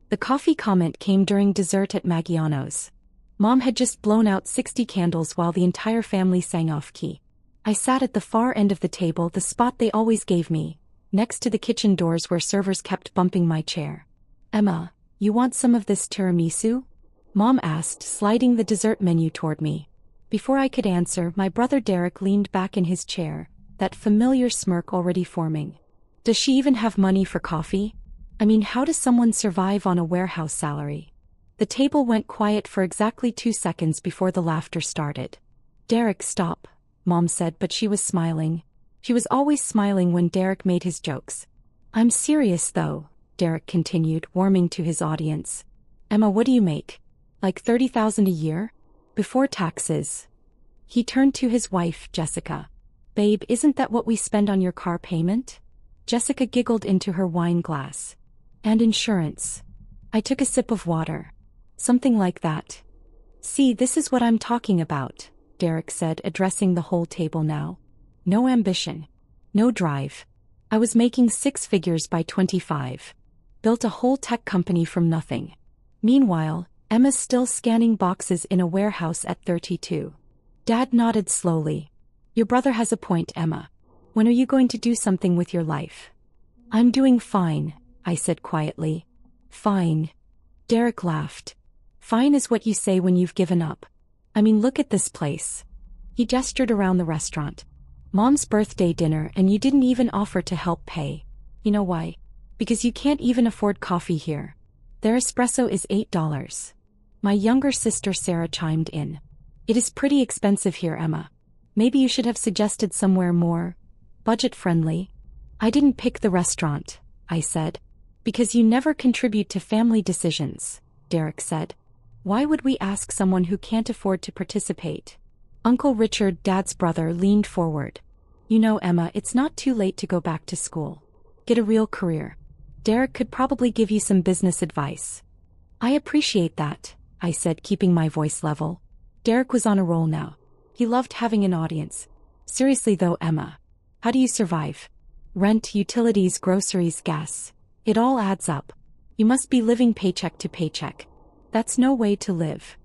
The coffee comment came during dessert at Maggiano's. Mom had just blown out 60 candles while the entire family sang off key. I sat at the far end of the table, the spot they always gave me, next to the kitchen doors where servers kept bumping my chair. "Emma, you want some of this tiramisu?" Mom asked, sliding the dessert menu toward me. Before I could answer, my brother Derek leaned back in his chair, that familiar smirk already forming. Does she even have money for coffee? I mean, how does someone survive on a warehouse salary? The table went quiet for exactly 2 seconds before the laughter started. "Derek, stop," Mom said, but she was smiling. She was always smiling when Derek made his jokes. "I'm serious though," Derek continued, warming to his audience. "Emma, what do you make? Like 30,000 a year? Before taxes?" He turned to his wife, Jessica. "Babe, isn't that what we spend on your car payment?" Jessica giggled into her wine glass. "And insurance." I took a sip of water. "Something like that." "See, this is what I'm talking about," Derek said, addressing the whole table now. "No ambition. No drive. I was making 6 figures by 25. Built a whole tech company from nothing. Meanwhile, Emma's still scanning boxes in a warehouse at 32. Dad nodded slowly. "Your brother has a point, Emma. When are you going to do something with your life?" "I'm doing fine," I said quietly. "Fine." Derek laughed. "Fine is what you say when you've given up. I mean, look at this place." He gestured around the restaurant. "Mom's birthday dinner, and you didn't even offer to help pay. You know why? Because you can't even afford coffee here. Their espresso is $8. My younger sister Sarah chimed in. "It is pretty expensive here, Emma. Maybe you should have suggested somewhere more budget-friendly." "I didn't pick the restaurant," I said. "Because you never contribute to family decisions," Derek said. "Why would we ask someone who can't afford to participate?" Uncle Richard, Dad's brother, leaned forward. "You know, Emma, it's not too late to go back to school. Get a real career. Derek could probably give you some business advice." "I appreciate that," I said, keeping my voice level. Derek was on a roll now. He loved having an audience. "Seriously though, Emma, how do you survive? Rent, utilities, groceries, gas. It all adds up. You must be living paycheck to paycheck. That's no way to live."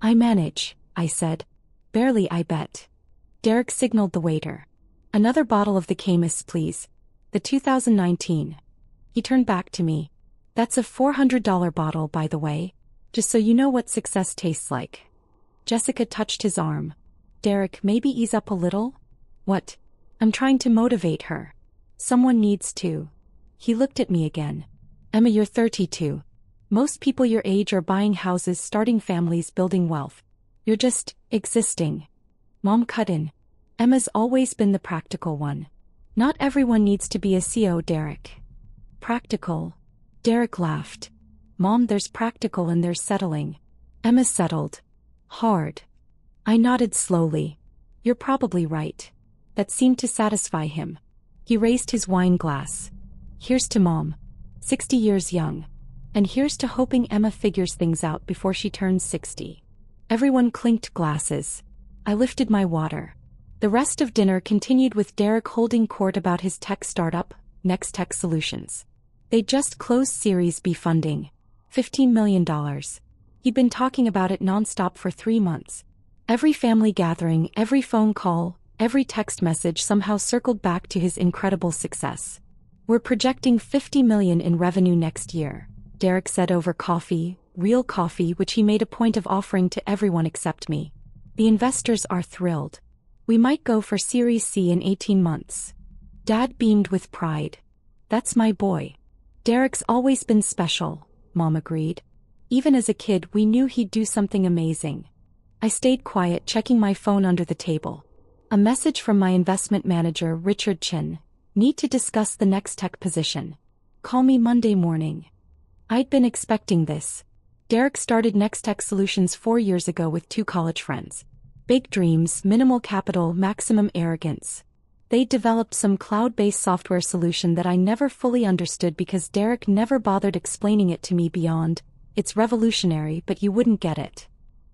"I manage," I said. "Barely, I bet." Derek signaled the waiter. "Another bottle of the Camus, please. The 2019. He turned back to me. "That's a $400 bottle, by the way. Just so you know what success tastes like." Jessica touched his arm. "Derek, maybe ease up a little?" "What?" "I'm trying to motivate her. Someone needs to." He looked at me again. "Emma, you're 32. Most people your age are buying houses, starting families, building wealth. You're just existing." Mom cut in. "Emma's always been the practical one. Not everyone needs to be a CEO, Derek." "Practical?" Derek laughed. "Mom, there's practical and there's settling. Emma's settled. Hard." I nodded slowly. "You're probably right." That seemed to satisfy him. He raised his wine glass. "Here's to Mom. 60 years young. And here's to hoping Emma figures things out before she turns 60. Everyone clinked glasses. I lifted my water. The rest of dinner continued with Derek holding court about his tech startup, Next Tech Solutions. They'd just closed Series B funding. $15 million. He'd been talking about it nonstop for 3 months. Every family gathering, every phone call, every text message somehow circled back to his incredible success. "We're projecting $50 million in revenue next year," Derek said over coffee, real coffee, which he made a point of offering to everyone except me. "The investors are thrilled. We might go for Series C in 18 months. Dad beamed with pride. "That's my boy." "Derek's always been special," Mom agreed. "Even as a kid, we knew he'd do something amazing." I stayed quiet, checking my phone under the table. A message from my investment manager, Richard Chin. "Need to discuss the Next Tech position. Call me Monday morning." I'd been expecting this. Derek started Next Tech Solutions 4 years ago with 2 college friends. Big dreams, minimal capital, maximum arrogance. They developed some cloud-based software solution that I never fully understood because Derek never bothered explaining it to me beyond, "It's revolutionary, but you wouldn't get it."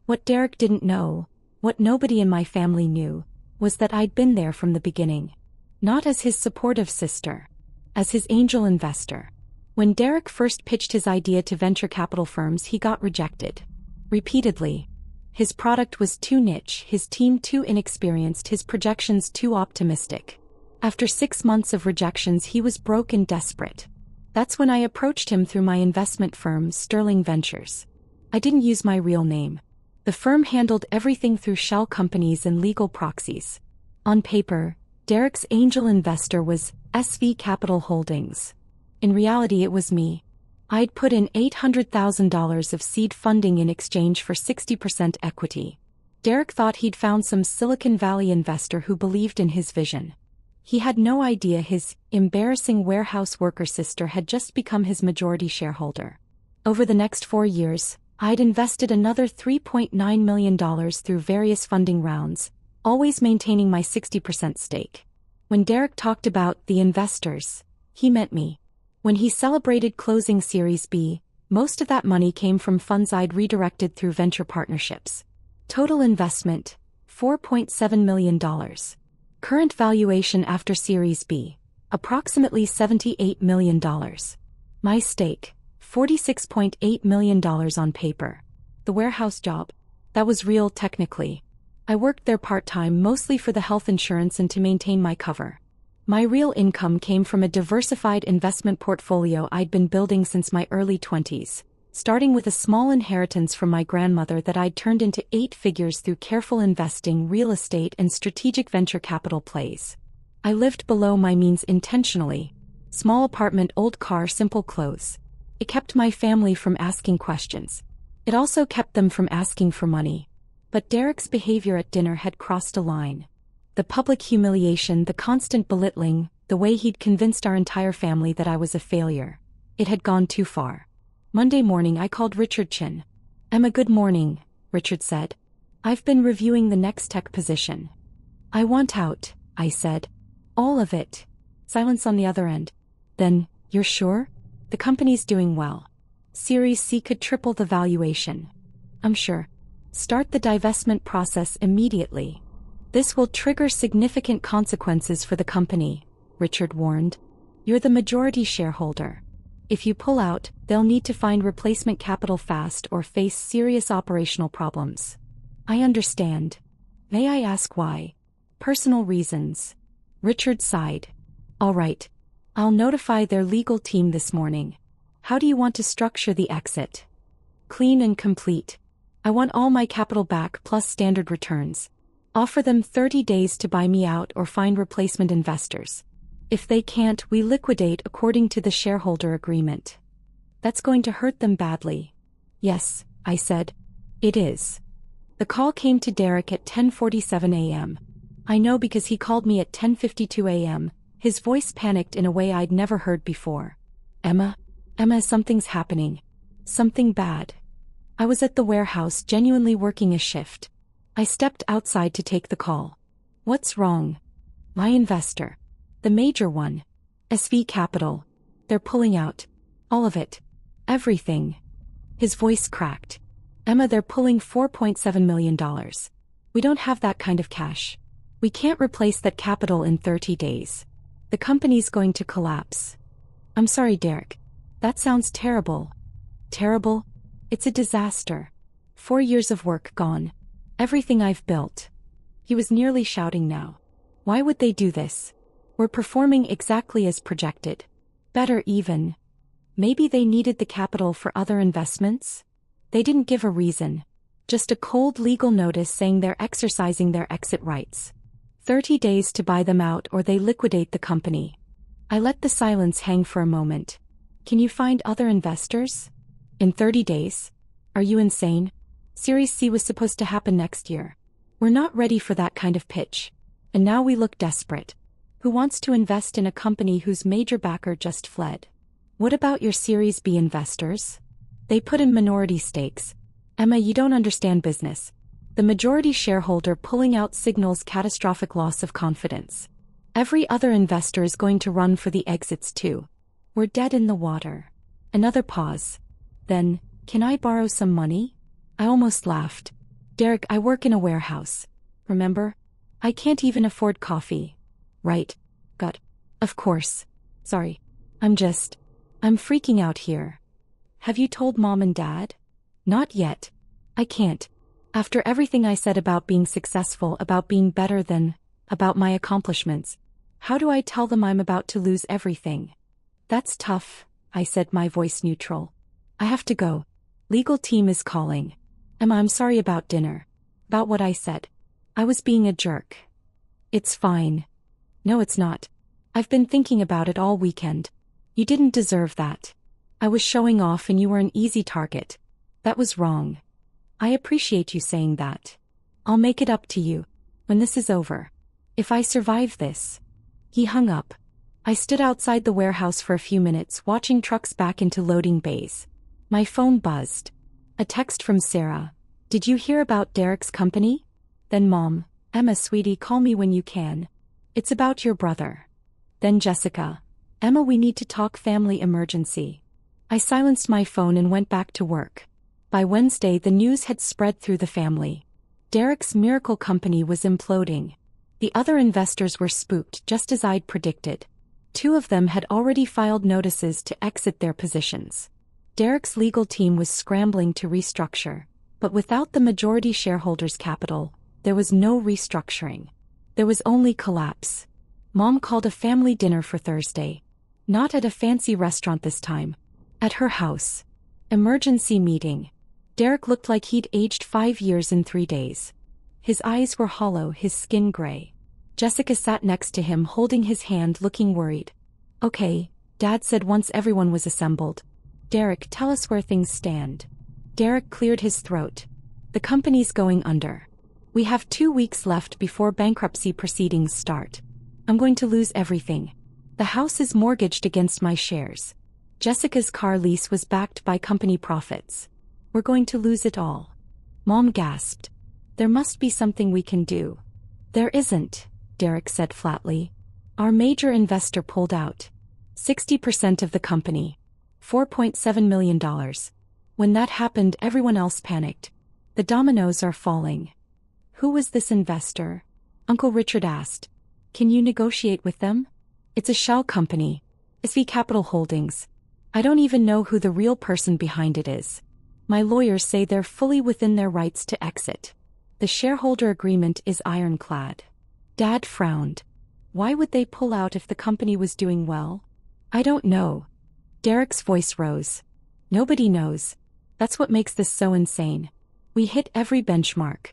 What Derek didn't know, what nobody in my family knew, was that I'd been there from the beginning. Not as his supportive sister. As his angel investor. When Derek first pitched his idea to venture capital firms, he got rejected. Repeatedly. His product was too niche, his team too inexperienced, his projections too optimistic. After 6 months of rejections, he was broke and desperate. That's when I approached him through my investment firm, Sterling Ventures. I didn't use my real name. The firm handled everything through shell companies and legal proxies. On paper, Derek's angel investor was SV Capital Holdings. In reality, it was me. I'd put in $800,000 of seed funding in exchange for 60% equity. Derek thought he'd found some Silicon Valley investor who believed in his vision. He had no idea his embarrassing warehouse worker sister had just become his majority shareholder. Over the next 4 years, I'd invested another $3.9 million through various funding rounds, always maintaining my 60% stake. When Derek talked about the investors, he meant me. When he celebrated closing Series B, most of that money came from funds I'd redirected through venture partnerships. Total investment, $4.7 million. Current valuation after Series B, approximately $78 million. My stake, $46.8 million on paper. The warehouse job, that was real technically. I worked there part-time mostly for the health insurance and to maintain my cover. My real income came from a diversified investment portfolio I'd been building since my early 20s, starting with a small inheritance from my grandmother that I'd turned into 8 figures through careful investing, real estate, and strategic venture capital plays. I lived below my means intentionally. Small apartment, old car, simple clothes. It kept my family from asking questions. It also kept them from asking for money. But Derek's behavior at dinner had crossed a line. The public humiliation, the constant belittling, the way he'd convinced our entire family that I was a failure. It had gone too far. Monday morning I called Richard Chin. "Emma, good morning," Richard said. "I've been reviewing the next tech position." "I want out," I said. "All of it." Silence on the other end. "Then, you're sure? The company's doing well. Series C could triple the valuation." "I'm sure. Start the divestment process immediately. This will trigger significant consequences for the company," Richard warned. "You're the majority shareholder. If you pull out, they'll need to find replacement capital fast or face serious operational problems." "I understand. May I ask why?" "Personal reasons." Richard sighed. "All right. I'll notify their legal team this morning. How do you want to structure the exit?" "Clean and complete. I want all my capital back plus standard returns. Offer them 30 days to buy me out or find replacement investors. If they can't, we liquidate according to the shareholder agreement." "That's going to hurt them badly." "Yes," I said. "It is." The call came to Derek at 10:47 a.m. I know because he called me at 10:52 a.m., his voice panicked in a way I'd never heard before. Emma, something's happening. Something bad." I was at the warehouse genuinely working a shift. I stepped outside to take the call. "What's wrong?" "My investor. The major one. SV Capital. They're pulling out. All of it. Everything." His voice cracked. "Emma, they're pulling $4.7 million. We don't have that kind of cash. We can't replace that capital in 30 days. The company's going to collapse." "I'm sorry, Derek. That sounds terrible." "Terrible? It's a disaster. 4 years of work gone. Everything I've built." He was nearly shouting now. "Why would they do this? We're performing exactly as projected. Better even. Maybe they needed the capital for other investments?" They didn't give a reason. Just a cold legal notice saying they're exercising their exit rights. 30 days to buy them out or they liquidate the company. I let the silence hang for a moment. "Can you find other investors?" "In 30 days? Are you insane? Series C was supposed to happen next year. We're not ready for that kind of pitch. And now we look desperate. Who wants to invest in a company whose major backer just fled?" "What about your Series B investors?" "They put in minority stakes." "Emma, you don't understand business. The majority shareholder pulling out signals catastrophic loss of confidence. Every other investor is going to run for the exits too. We're dead in the water." Another pause. Then, "Can I borrow some money?" I almost laughed. "Derek, I work in a warehouse. Remember? I can't even afford coffee." "Right. Got. Of course. Sorry. I'm I'm freaking out here. Have you told Mom and Dad? Not yet. I can't. After everything I said about being successful, about being better than, about my accomplishments, how do I tell them I'm about to lose everything? That's tough, I said, my voice neutral. I have to go. Legal team is calling. Emma, I'm sorry about dinner. About what I said. I was being a jerk. It's fine. No, it's not. I've been thinking about it all weekend. You didn't deserve that. I was showing off and you were an easy target. That was wrong. I appreciate you saying that. I'll make it up to you when this is over. If I survive this. He hung up. I stood outside the warehouse for a few minutes, watching trucks back into loading bays. My phone buzzed. A text from Sarah. Did you hear about Derek's company? Then Mom. Emma, sweetie, call me when you can. It's about your brother. Then Jessica. Emma, we need to talk, family emergency. I silenced my phone and went back to work. By Wednesday, the news had spread through the family. Derek's miracle company was imploding. The other investors were spooked, just as I'd predicted. 2 of them had already filed notices to exit their positions. Derek's legal team was scrambling to restructure, but without the majority shareholders' capital, there was no restructuring. There was only collapse. Mom called a family dinner for Thursday. Not at a fancy restaurant this time. At her house. Emergency meeting. Derek looked like he'd aged 5 years in 3 days. His eyes were hollow, his skin gray. Jessica sat next to him, holding his hand, looking worried. Okay, Dad said once everyone was assembled. Derek, tell us where things stand. Derek cleared his throat. The company's going under. We have 2 weeks left before bankruptcy proceedings start. I'm going to lose everything. The house is mortgaged against my shares. Jessica's car lease was backed by company profits. We're going to lose it all. Mom gasped. There must be something we can do. There isn't, Derek said flatly. Our major investor pulled out. 60% of the company. $4.7 million. When that happened, everyone else panicked. The dominoes are falling. Who was this investor? Uncle Richard asked. Can you negotiate with them? It's a shell company. SV Capital Holdings. I don't even know who the real person behind it is. My lawyers say they're fully within their rights to exit. The shareholder agreement is ironclad. Dad frowned. Why would they pull out if the company was doing well? I don't know. Derek's voice rose. Nobody knows. That's what makes this so insane. We hit every benchmark.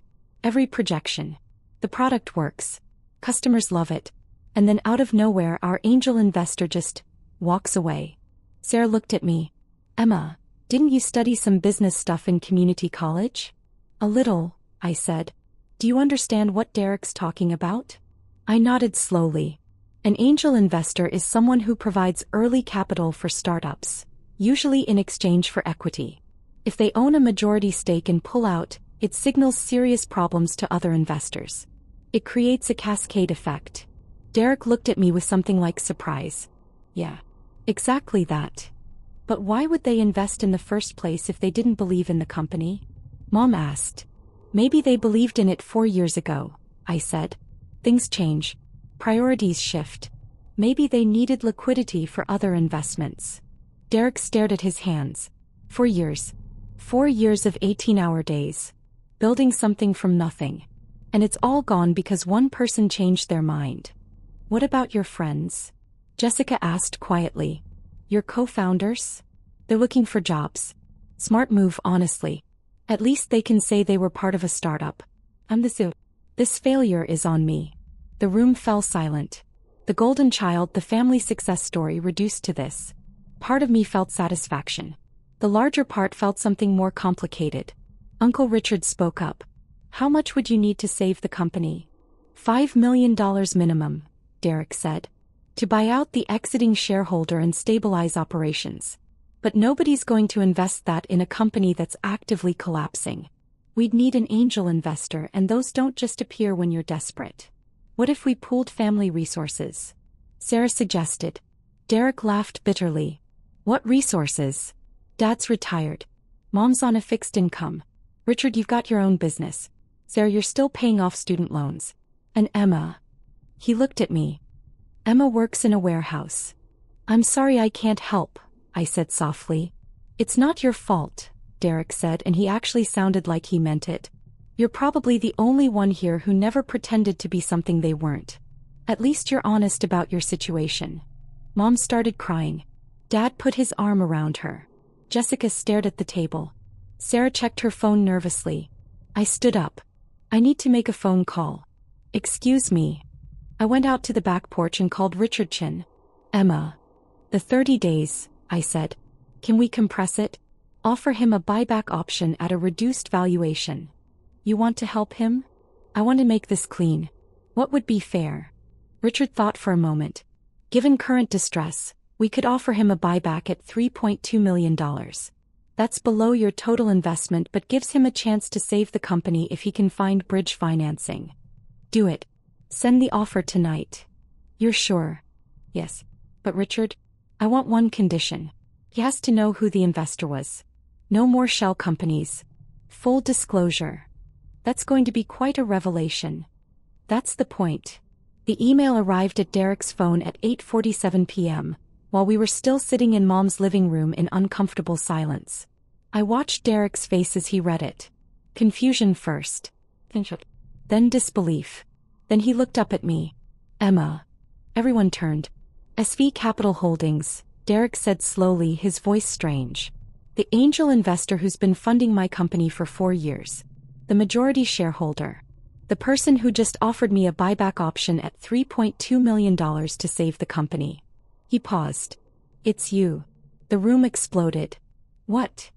Every projection. The product works. Customers love it. And then out of nowhere, our angel investor just walks away. Sarah looked at me. Emma, didn't you study some business stuff in community college? A little, I said. Do you understand what Derek's talking about? I nodded slowly. An angel investor is someone who provides early capital for startups, usually in exchange for equity. If they own a majority stake and pull out, it signals serious problems to other investors. It creates a cascade effect. Derek looked at me with something like surprise. Yeah. Exactly that. But why would they invest in the first place if they didn't believe in the company? Mom asked. Maybe they believed in it 4 years ago, I said. Things change. Priorities shift. Maybe they needed liquidity for other investments. Derek stared at his hands. 4 years. 4 years of 18-hour days. Building something from nothing. And it's all gone because one person changed their mind. What about your friends? Jessica asked quietly. Your co-founders? They're looking for jobs. Smart move, honestly. At least they can say they were part of a startup. I'm the zoo. This failure is on me. The room fell silent. The golden child, the family success story, reduced to this. Part of me felt satisfaction. The larger part felt something more complicated. Uncle Richard spoke up. How much would you need to save the company? $5 million minimum, Derek said. To buy out the exiting shareholder and stabilize operations. But nobody's going to invest that in a company that's actively collapsing. We'd need an angel investor, and those don't just appear when you're desperate. What if we pooled family resources? Sarah suggested. Derek laughed bitterly. What resources? Dad's retired. Mom's on a fixed income. Richard, you've got your own business. Sarah, you're still paying off student loans. And Emma. He looked at me. Emma works in a warehouse. I'm sorry, I can't help. I said softly. It's not your fault, Derek said, and he actually sounded like he meant it. You're probably the only one here who never pretended to be something they weren't. At least you're honest about your situation. Mom started crying. Dad put his arm around her. Jessica stared at the table. Sarah checked her phone nervously. I stood up. I need to make a phone call. Excuse me. I went out to the back porch and called Richard Chin. Emma. The 30 days, I said. Can we compress it? Offer him a buyback option at a reduced valuation. You want to help him? I want to make this clean. What would be fair? Richard thought for a moment. Given current distress, we could offer him a buyback at $3.2 million. That's below your total investment but gives him a chance to save the company if he can find bridge financing. Do it. Send the offer tonight. You're sure? Yes. But Richard, I want one condition. He has to know who the investor was. No more shell companies. Full disclosure. That's going to be quite a revelation. That's the point. The email arrived at Derek's phone at 8:47 p.m., while we were still sitting in Mom's living room in uncomfortable silence. I watched Derek's face as he read it. Confusion first. Then disbelief. Then he looked up at me. Emma. Everyone turned. SV Capital Holdings, Derek said slowly, his voice strange. The angel investor who's been funding my company for 4 years. The majority shareholder. The person who just offered me a buyback option at $3.2 million to save the company. He paused. It's you. The room exploded. What?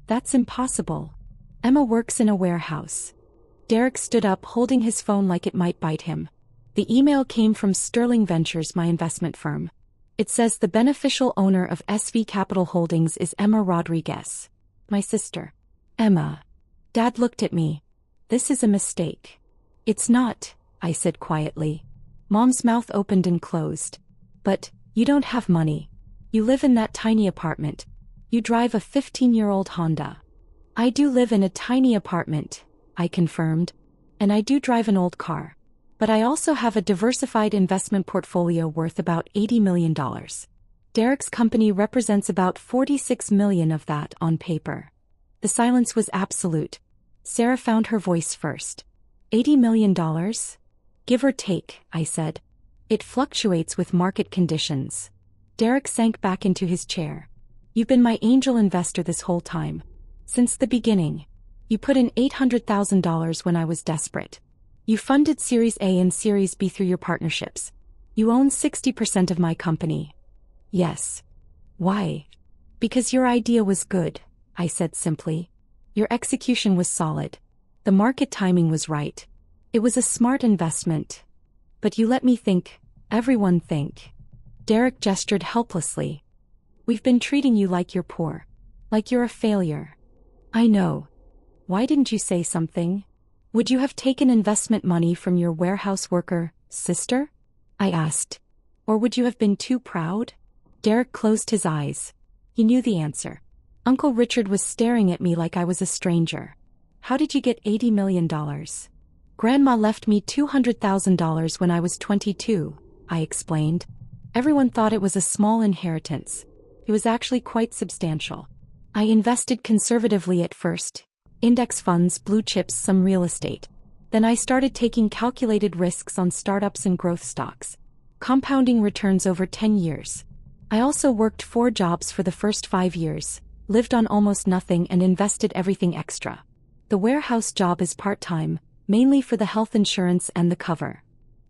That's impossible. Emma works in a warehouse. Derek stood up, holding his phone like it might bite him. The email came from Sterling Ventures, my investment firm. It says the beneficial owner of SV Capital Holdings is Emma Rodriguez. My sister. Emma. Dad looked at me. This is a mistake. It's not, I said quietly. Mom's mouth opened and closed. But, you don't have money. You live in that tiny apartment. You drive a 15-year-old Honda. I do live in a tiny apartment, I confirmed. And I do drive an old car. But I also have a diversified investment portfolio worth about $80 million. Derek's company represents about $46 million of that on paper. The silence was absolute. Sarah found her voice first. $80 million? Give or take, I said. It fluctuates with market conditions. Derek sank back into his chair. You've been my angel investor this whole time. Since the beginning. You put in $800,000 when I was desperate. You funded Series A and Series B through your partnerships. You own 60% of my company. Yes. Why? Because your idea was good, I said simply. Your execution was solid. The market timing was right. It was a smart investment. But you let me think, everyone think. Derek gestured helplessly. We've been treating you like you're poor. Like you're a failure. I know. Why didn't you say something? Would you have taken investment money from your warehouse worker, sister? I asked. Or would you have been too proud? Derek closed his eyes. He knew the answer. Uncle Richard was staring at me like I was a stranger. How did you get $80 million? Grandma left me $200,000 when I was 22, I explained. Everyone thought it was a small inheritance. It was actually quite substantial. I invested conservatively at first. Index funds, blue chips, some real estate. Then I started taking calculated risks on startups and growth stocks. Compounding returns over 10 years. I also worked 4 jobs for the first 5 years, lived on almost nothing and invested everything extra. The warehouse job is part-time, mainly for the health insurance and the cover.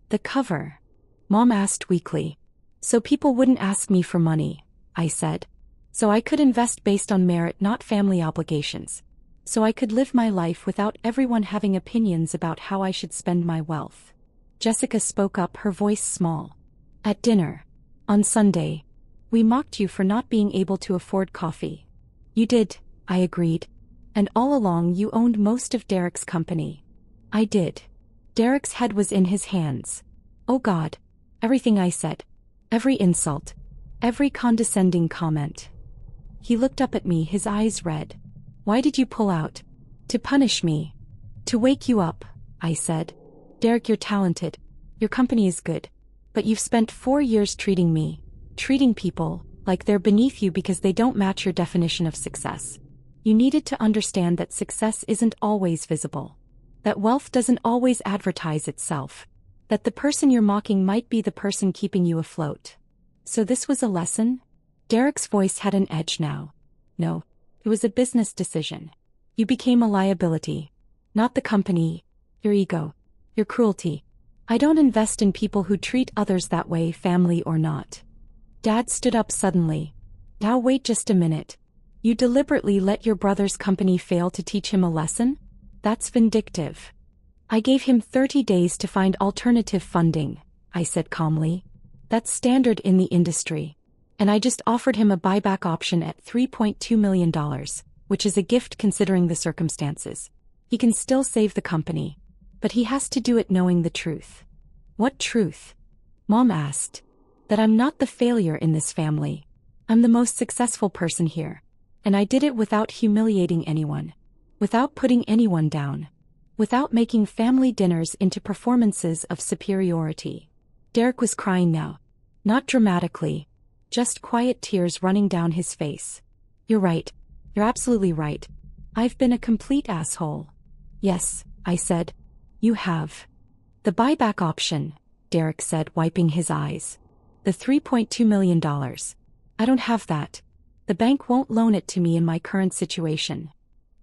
The cover? Mom asked weakly. So people wouldn't ask me for money, I said. So I could invest based on merit, not family obligations. So I could live my life without everyone having opinions about how I should spend my wealth. Jessica spoke up, her voice small. At dinner. On Sunday. We mocked you for not being able to afford coffee. You did, I agreed. And all along you owned most of Derek's company. I did. Derek's head was in his hands. Oh God. Everything I said. Every insult. Every condescending comment. He looked up at me, his eyes red. Why did you pull out? To punish me. To wake you up, I said. Derek, you're talented. Your company is good. But you've spent 4 years treating me, treating people, Like they're beneath you because they don't match your definition of success. You needed to understand that success isn't always visible. That wealth doesn't always advertise itself. That the person you're mocking might be the person keeping you afloat. So this was a lesson? Derek's voice had an edge now. No, it was a business decision. You became a liability. Not the company, your ego, your cruelty. I don't invest in people who treat others that way, family or not. Dad stood up suddenly. Now wait just a minute. You deliberately let your brother's company fail to teach him a lesson? That's vindictive. I gave him 30 days to find alternative funding, I said calmly. That's standard in the industry. And I just offered him a buyback option at $3.2 million, which is a gift considering the circumstances. He can still save the company. But he has to do it knowing the truth. What truth? Mom asked. That I'm not the failure in this family. I'm the most successful person here. And I did it without humiliating anyone. Without putting anyone down. Without making family dinners into performances of superiority. Derek was crying now. Not dramatically. Just quiet tears running down his face. You're right. You're absolutely right. I've been a complete asshole. Yes, I said. You have. The buyback option, Derek said, wiping his eyes. The $3.2 million. I don't have that. The bank won't loan it to me in my current situation.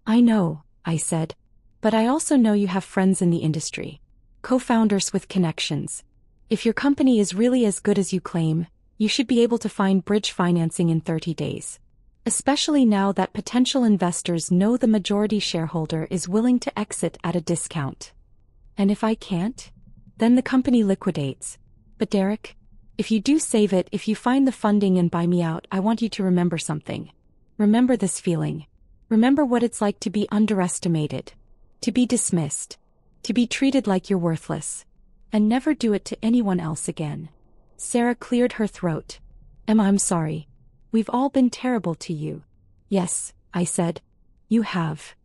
I know, I said. But I also know you have friends in the industry. Co-founders with connections. If your company is really as good as you claim, you should be able to find bridge financing in 30 days. Especially now that potential investors know the majority shareholder is willing to exit at a discount. And if I can't? Then the company liquidates. But Derek, if you do save it, if you find the funding and buy me out, I want you to remember something. Remember this feeling. Remember what it's like to be underestimated. To be dismissed. To be treated like you're worthless. And never do it to anyone else again. Sarah cleared her throat. Emma, I'm sorry. We've all been terrible to you. Yes, I said. You have.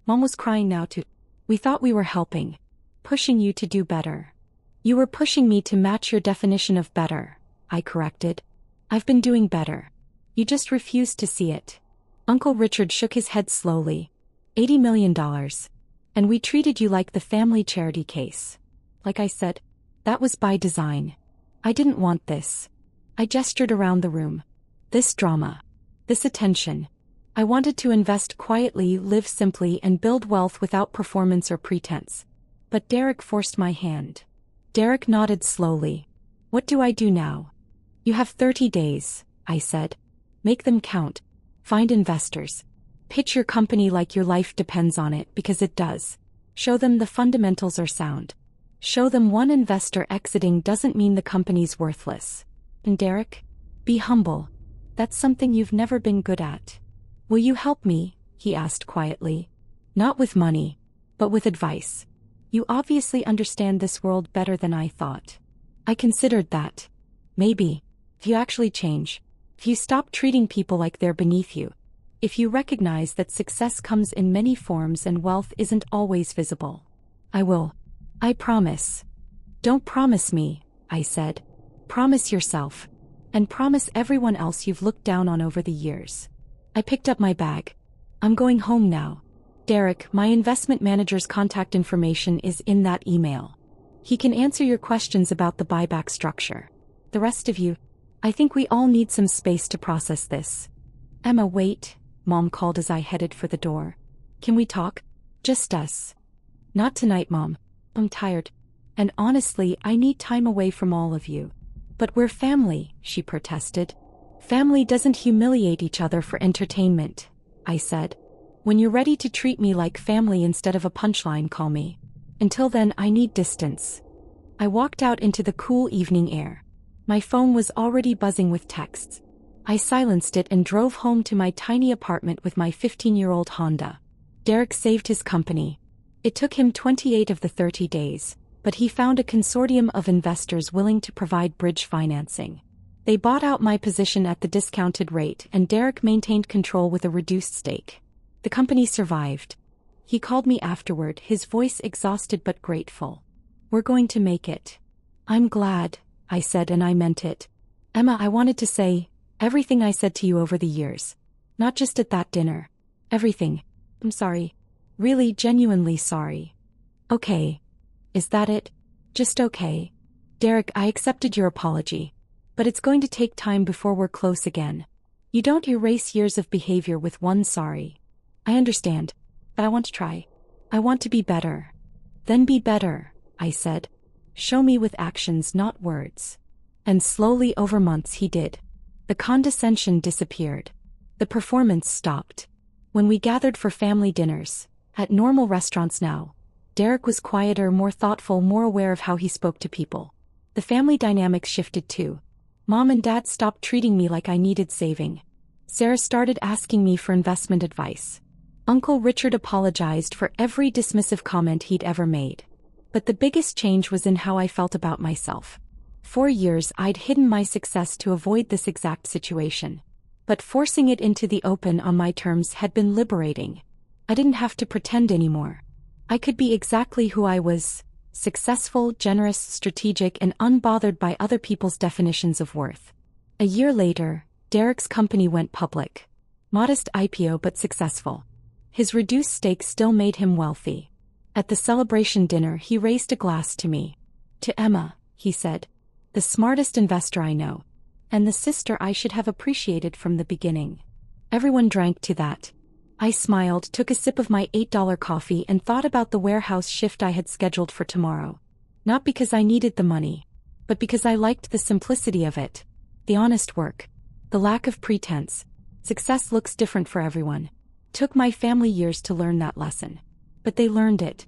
Mom was crying now too. We thought we were helping. Pushing you to do better. You were pushing me to match your definition of better, I corrected. I've been doing better. You just refused to see it. Uncle Richard shook his head slowly. $80 million. And we treated you like the family charity case. Like I said, that was by design. I didn't want this. I gestured around the room. This drama. This attention. I wanted to invest quietly, live simply, and build wealth without performance or pretense. But Derek forced my hand. Derek nodded slowly. What do I do now? You have 30 days, I said. Make them count. Find investors. Pitch your company like your life depends on it, because it does. Show them the fundamentals are sound. Show them one investor exiting doesn't mean the company's worthless. And Derek, be humble. That's something you've never been good at. Will you help me? He asked quietly. Not with money, but with advice. You obviously understand this world better than I thought. I considered that. Maybe. If you actually change. If you stop treating people like they're beneath you. If you recognize that success comes in many forms and wealth isn't always visible. I will. I promise. Don't promise me, I said. Promise yourself. And promise everyone else you've looked down on over the years. I picked up my bag. I'm going home now. Derek, my investment manager's contact information is in that email. He can answer your questions about the buyback structure. The rest of you, I think we all need some space to process this. Emma, wait, Mom called as I headed for the door. Can we talk? Just us. Not tonight, Mom. I'm tired. And honestly, I need time away from all of you. But we're family, she protested. Family doesn't humiliate each other for entertainment, I said. When you're ready to treat me like family instead of a punchline, call me. Until then, I need distance. I walked out into the cool evening air. My phone was already buzzing with texts. I silenced it and drove home to my tiny apartment with my 15-year-old Honda. Derek saved his company. It took him 28 of the 30 days, but he found a consortium of investors willing to provide bridge financing. They bought out my position at the discounted rate, and Derek maintained control with a reduced stake. The company survived. He called me afterward, his voice exhausted but grateful. We're going to make it. I'm glad, I said, and I meant it. Emma, I wanted to say, Everything I said to you over the years. Not just at that dinner. Everything. I'm sorry. Really, genuinely sorry. Okay. Is that it? Just okay. Derek, I accepted your apology. But it's going to take time before we're close again. You don't erase years of behavior with one sorry. I understand. But I want to try. I want to be better. Then be better, I said. Show me with actions, not words. And slowly over months he did. The condescension disappeared. The performance stopped. When we gathered for family dinners, at normal restaurants now, Derek was quieter, more thoughtful, more aware of how he spoke to people. The family dynamics shifted too. Mom and Dad stopped treating me like I needed saving. Sarah started asking me for investment advice. Uncle Richard apologized for every dismissive comment he'd ever made. But the biggest change was in how I felt about myself. For years I'd hidden my success to avoid this exact situation. But forcing it into the open on my terms had been liberating. I didn't have to pretend anymore. I could be exactly who I was: successful, generous, strategic, and unbothered by other people's definitions of worth. A year later, Derek's company went public. Modest IPO but successful. His reduced stake still made him wealthy. At the celebration dinner he raised a glass to me. "To Emma," he said. "The smartest investor I know. And the sister I should have appreciated from the beginning." Everyone drank to that. I smiled, took a sip of my $8 coffee and thought about the warehouse shift I had scheduled for tomorrow. Not because I needed the money, but because I liked the simplicity of it. The honest work. The lack of pretense. Success looks different for everyone. Took my family years to learn that lesson. But they learned it.